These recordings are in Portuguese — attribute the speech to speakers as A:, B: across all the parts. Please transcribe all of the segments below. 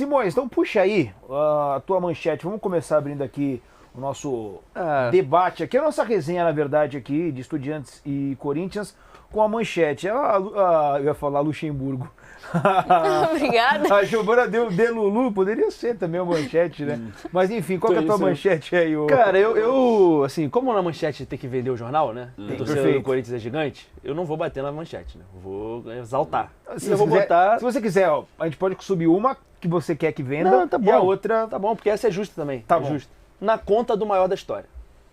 A: Simões, então puxa aí a tua manchete. Vamos começar abrindo aqui o nosso debate aqui, a nossa resenha, na verdade, aqui de Estudiantes e Corinthians com a manchete. Eu ia falar Luxemburgo.
B: Obrigada.
A: A Giovana deu Delulu, poderia ser também a manchete, né? Mas enfim, qual que é a tua manchete aí?
C: Cara, eu, assim, como na manchete tem que vender o jornal, né? O torcedor
A: Perfeito.
C: do Corinthians é gigante, eu não vou bater na manchete, né? Eu vou exaltar.
A: Se
C: eu vou
A: quiser-
C: botar...
A: Se você quiser, ó, a gente pode subir uma que você quer que venda
C: Não, tá
A: e a
C: bom.
A: outra...
C: Tá bom, porque essa é justa também.
A: Tá
C: é
A: bom.
C: justa. Na conta do maior da história.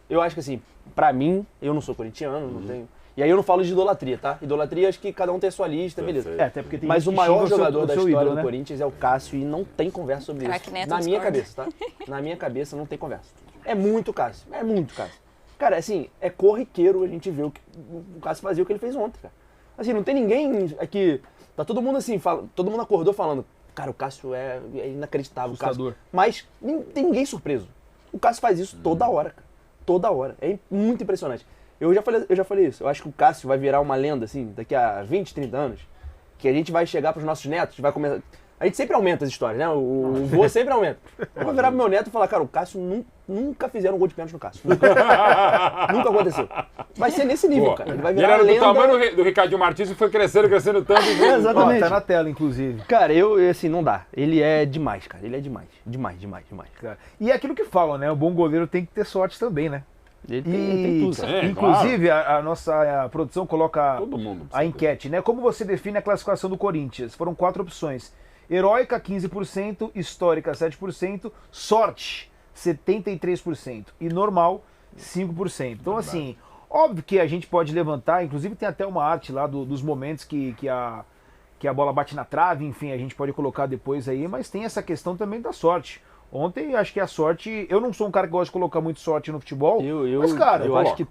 C: Eu acho que assim, pra mim, eu não sou corintiano, não tenho... E aí eu não falo de idolatria, tá? Idolatria, acho que cada um tem a sua lista, beleza.
A: Até porque tem
C: Mas
A: gente
C: o
A: que
C: maior
A: xinga o seu-
C: jogador
A: o
C: da
A: seu
C: história
A: ídolo,
C: do
A: né?
C: Corinthians é o Cássio e não tem conversa sobre
B: Craque
C: isso.
B: Neto
C: Na minha
B: discorda.
C: cabeça, tá? Na minha cabeça não tem conversa. É muito Cássio, é muito Cássio. Cara, assim, é corriqueiro a gente ver o que o Cássio fazia o que ele fez ontem, cara. Assim, não tem ninguém aqui... Tá todo mundo assim, todo mundo acordou falando, cara, o Cássio é inacreditável. O Cássio.
A: Assustador.
C: Mas não tem ninguém surpreso. O Cássio faz isso toda hora, cara. Toda hora. É muito impressionante. Eu já falei isso. Eu acho que o Cássio vai virar uma lenda, assim, daqui a 20, 30 anos, que a gente vai chegar pros nossos netos, vai começar... A gente sempre aumenta as histórias, né? O vô sempre aumenta. Eu vou virar pro meu neto e falar, cara, o Cássio nunca fizeram um gol de pênalti no Cássio. Nunca, nunca aconteceu. Vai ser nesse nível, cara. Ele vai
D: Ele
C: virar
D: era do
C: lenda...
D: tamanho do Ricardinho Martins e foi crescendo tanto.
C: Exatamente.
A: Ó, tá na tela, inclusive.
C: Cara, assim, não dá. Ele é demais, cara. Ele é demais. Demais.
A: Cara. E é aquilo que falam, né? O bom goleiro tem que ter sorte também, né?
C: Ele tem tudo.
D: É,
A: Inclusive, a nossa produção coloca
D: Todo mundo
A: a enquete, né? Como você define a classificação do Corinthians? Foram 4 opções. Heróica, 15%, histórica, 7%, sorte, 73% e normal, 5%. Então, assim, óbvio que a gente pode levantar, inclusive tem até uma arte lá dos momentos que a bola bate na trave, enfim, a gente pode colocar depois aí, mas tem essa questão também da sorte. Ontem, acho que a sorte... Eu não sou um cara que gosta de colocar muito sorte no futebol, mas, cara...
C: eu acho que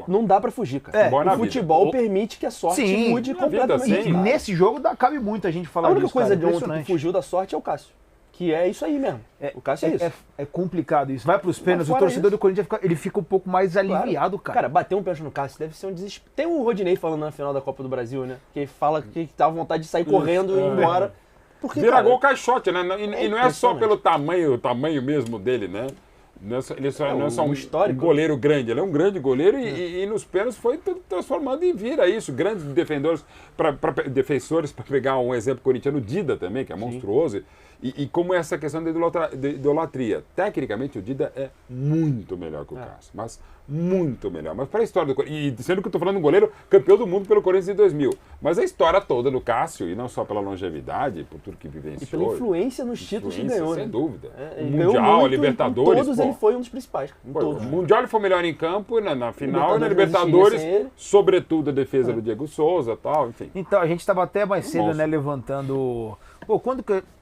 C: não dá pra fugir, cara.
A: É,
D: Boa na
C: o futebol
D: vida.
C: permite que a sorte
A: Sim,
C: mude
D: na vida,
C: completamente.
D: sim.
A: E
C: cara.
A: nesse jogo cabe muito a gente falar
C: A única
A: disso,
C: coisa
A: cara,
C: de ontem que
A: impressionante.
C: fugiu da sorte é o Cássio. Que é isso aí mesmo. O Cássio é isso.
A: É complicado isso. Vai pros pênaltis, o
C: fora
A: torcedor
C: isso-
A: do Corinthians ele fica um pouco mais aliviado, cara.
C: Cara, bater um pênalti no Cássio deve ser um desespero. Tem o Rodinei falando na final da Copa do Brasil, né? Que fala que dá vontade de sair correndo e ir embora. Porque,
D: Vira
C: cara,
D: gol caixote, né? E não é só
C: impressionante.
D: pelo tamanho mesmo dele, né? Não é só, não é só
C: o
D: um
C: histórico.
D: goleiro grande, ele é um grande goleiro e nos pênaltis foi transformando em vira isso. Grandes defensores, para pegar um exemplo corintiano, o Dida também, que é monstruoso. E como essa questão da idolatria. Tecnicamente, o Dida é muito melhor que o Cássio, mas muito melhor. Mas para a história do Corinthians, e sendo que eu estou falando de um goleiro campeão do mundo pelo Corinthians em 2000, mas a história toda do Cássio, e não só pela longevidade, por tudo que vivenciou.
C: E pela influência nos títulos que
D: influência,
C: ganhou,
D: sem
C: né?
D: dúvida.
C: É,
D: O
C: ele ganhou
D: Mundial, a
C: muito,
D: Libertadores.
C: Em todos
D: pô.
C: ele foi um dos principais. Em
D: Pô,
C: todos.
D: o Mundial ele foi melhor em campo, na final, e na
C: Libertadores
D: Libertadores,
C: não existiria sem ele.
D: sobretudo a defesa do Diego Souza e tal, enfim.
A: Então, a gente estava até mais cedo,
D: Monstro.
A: né, levantando... Pô,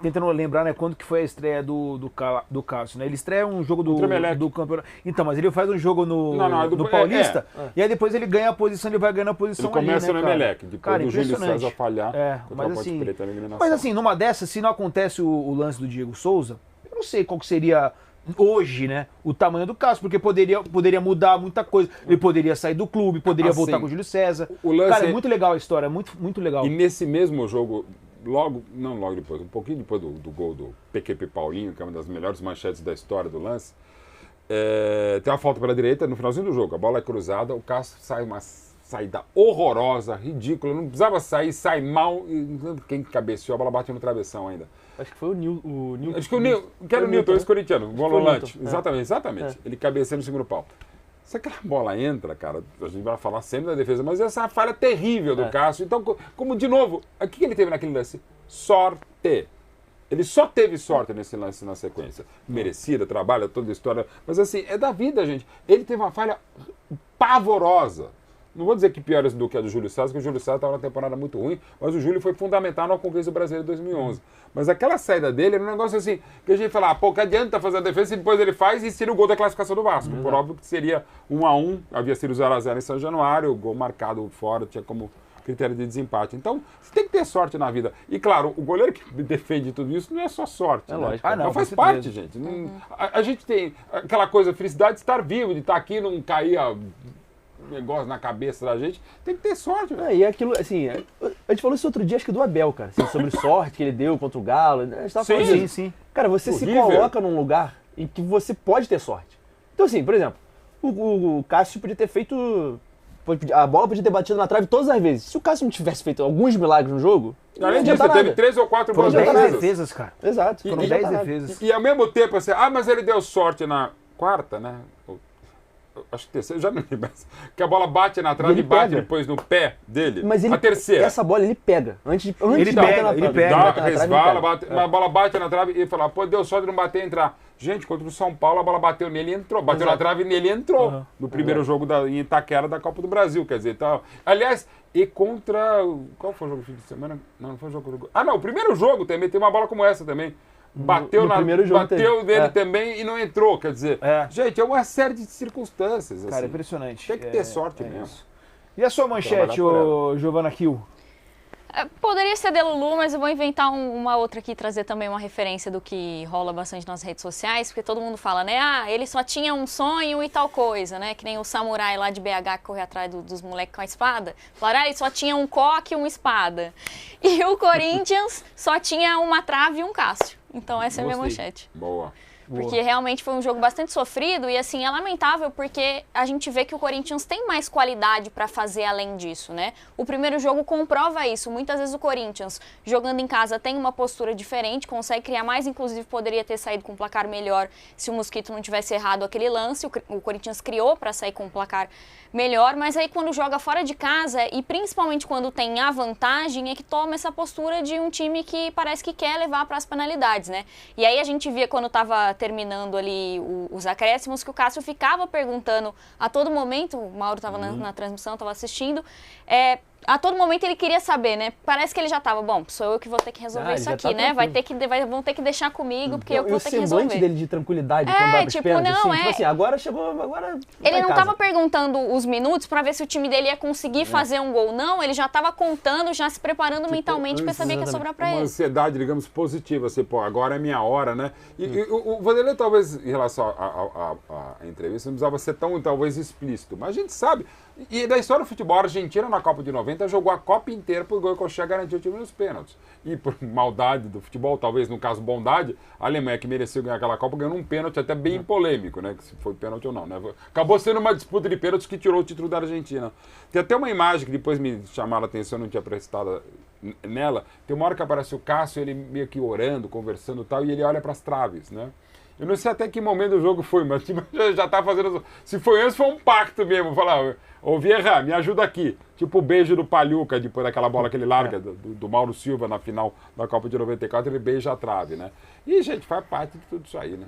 A: tentando lembrar, né, quando que foi a estreia do Cássio, né? Ele estreia um jogo
D: Contra o Emelec.
A: do campeonato. Então, mas ele faz um jogo no
D: do
A: Paulista, e aí depois ele ganha a posição, ele vai ganhando a posição
D: Ele começa
A: ali, né,
D: no
A: cara?
D: Emelec, depois
A: Cara,
D: do Júlio
A: impressionante.
D: César falhar contra
A: mas
D: a Ponte
A: assim,
D: Preta na eliminação.
A: mas assim, numa dessas, se não acontece o lance do Diego Souza, eu não sei qual que seria hoje, né, o tamanho do Cássio, porque poderia mudar muita coisa. Ele poderia sair do clube, poderia
D: Assim,
A: voltar com o Júlio César.
D: o lance
A: Cara, é
D: é-
A: muito legal a história, muito legal.
D: E nesse mesmo jogo, não logo depois, um pouquinho depois do gol do PQP Paulinho, que é uma das melhores manchetes da história do lance, tem uma falta pela direita no finalzinho do jogo, a bola é cruzada, o Cássio sai uma saída horrorosa, ridícula, não precisava sair, sai mal, e não lembro quem cabeceou, a bola bate no travessão ainda.
C: Acho que foi o Newton.
D: Acho que que era o Newton, esse corintiano, o volante.
C: Newton, é.
D: Exatamente. Ele cabeceia no segundo pau. Se aquela bola entra, cara, a gente vai falar sempre da defesa, mas essa é uma falha terrível do Cássio. Então, como de novo, o que ele teve naquele lance? Sorte. Ele só teve sorte nesse lance na sequência. Merecida, trabalha toda a história. Mas assim, é da vida, gente. Ele teve uma falha pavorosa. Não vou dizer que piores do que a do Júlio César, porque o Júlio César estava numa temporada muito ruim, mas o Júlio foi fundamental na conquista do brasileiro de 2011. Mas aquela saída dele era um negócio assim, que a gente fala, pô, que adianta fazer a defesa e depois ele faz e seria o gol da classificação do Vasco. Por óbvio que seria 1-1, havia sido 0-0 em São Januário, o gol marcado fora, tinha como critério de desempate. Então, você tem que ter sorte na vida. E claro, o goleiro que defende tudo isso não é só sorte.
C: É
D: né?
C: lógico.
A: Ah, não,
D: Faz
A: com
D: parte,
A: certeza.
D: gente. A gente tem aquela coisa, felicidade de estar vivo, de estar aqui, não cair negócio na cabeça da gente, tem que ter sorte, velho.
C: E aquilo, assim, a gente falou isso outro dia, acho que do Abel, cara, assim, sobre sorte que ele deu contra o Galo. A gente tava falando disso.
A: Sim.
C: Cara, você se
D: Horrível.
C: coloca num lugar em que você pode ter sorte. Então, assim, por exemplo, o Cássio podia ter feito. A bola podia ter batido na trave todas as vezes. Se o Cássio não tivesse feito alguns milagres no jogo.
D: Além
C: não
D: disso,
C: adianta
D: teve
C: nada.
D: 3 ou 4
A: Foram
D: boas
A: 10
D: defesas.
A: defesas, cara.
C: Exato.
A: Foram
C: não
A: 10
C: adianta nada.
A: defesas.
D: E ao mesmo tempo, assim, mas ele deu sorte na quarta, né? Acho que terceira, já não lembro mais. Que a bola bate na trave
C: ele
D: e bate
C: pega.
D: depois no pé dele.
C: Mas ele,
D: a terceira.
C: essa bola ele pega. Antes de
A: Ele
C: bater
A: pega,
C: na
A: ele
C: trave.
A: pega.
D: Dá,
C: Bater na trave,
D: resvala,
C: ele
D: bate,
C: pega.
D: a bola bate na trave e fala, pô, deu sorte de não bater e entrar. Gente, contra o São Paulo, a bola bateu nele e entrou. Bateu na trave e nele e entrou. No primeiro jogo em Itaquera da Copa do Brasil, quer dizer, tal. Aliás, e contra... Qual foi o jogo do fim de semana? Não foi o jogo... Ah, não, o primeiro jogo também, tem uma bola como essa também. Bateu,
C: no primeiro jogo
D: bateu
C: teve.
D: nele também e não entrou, quer dizer... Gente, é uma série de circunstâncias,
A: Cara,
D: assim.
A: impressionante.
D: Tem que ter sorte mesmo.
A: isso. E a sua manchete,
D: Trabalhar por
A: Giovana Kiel?
B: Poderia ser Delulu, mas eu vou inventar uma outra aqui, trazer também uma referência do que rola bastante nas redes sociais, porque todo mundo fala, né? Ah, ele só tinha um sonho e tal coisa, né? Que nem o samurai lá de BH que corre atrás dos moleques com a espada. Falaram, ah, ele só tinha um coque e uma espada. E o Corinthians só tinha uma trave e um Cássio. Então essa é a minha manchete.
D: Boa.
B: Porque realmente foi um jogo bastante sofrido e assim, é lamentável porque a gente vê que o Corinthians tem mais qualidade para fazer além disso, né? O primeiro jogo comprova isso. Muitas vezes o Corinthians, jogando em casa, tem uma postura diferente, consegue criar mais, inclusive poderia ter saído com um placar melhor se o Mosquito não tivesse errado aquele lance. O Corinthians criou para sair com um placar melhor, mas aí quando joga fora de casa e principalmente quando tem a vantagem é que toma essa postura de um time que parece que quer levar para as penalidades, né? E aí a gente via quando estava terminando ali os acréscimos que o Cássio ficava perguntando a todo momento, o Mauro estava na transmissão, estava assistindo, a todo momento ele queria saber, né? Parece que ele já estava, bom, sou eu que vou ter que resolver isso aqui, né? Vão ter que deixar comigo, porque eu que vou ter que resolver.
C: E o semblante dele de tranquilidade quando vai pros
B: tipo,
C: pênaltis,
B: não,
C: assim, tipo assim, agora chegou, agora
B: ele não
C: casa.
B: estava perguntando os minutos para ver se o time dele ia conseguir fazer um gol, não, ele já estava contando, já se preparando mentalmente para saber que ia sobrar para
D: uma
B: ele.
D: ansiedade, digamos, positiva, assim, pô, agora é minha hora, né? E o Vanderlei, talvez, em relação à entrevista, não precisava ser tão, talvez, explícito, mas a gente sabe, e da história do futebol, a Argentina, na Copa de 90, jogou a Copa inteira por Goicoechea garantir o time nos pênaltis. E por maldade do futebol, talvez, no caso, bondade, a Alemanha, que mereceu ganhar aquela Copa, ganhou um pênalti até bem polêmico, né? Que se foi pênalti ou não, né? Acabou sendo uma disputa de pênaltis que tirou o título da Argentina. Tem até uma imagem que depois me chamaram a atenção, eu não tinha prestado nela. Tem uma hora que aparece o Cássio, ele meio que orando, conversando e tal, e ele olha para as traves, né? Eu não sei até que momento do jogo foi, mas tipo, já tá fazendo... Se foi antes, foi um pacto mesmo. Falar, ô Vieira, me ajuda aqui. Tipo o beijo do Paluca, depois daquela bola que ele larga do Mauro Silva na final da Copa de 94, ele beija a trave, né? E, gente, faz parte de tudo isso aí, né?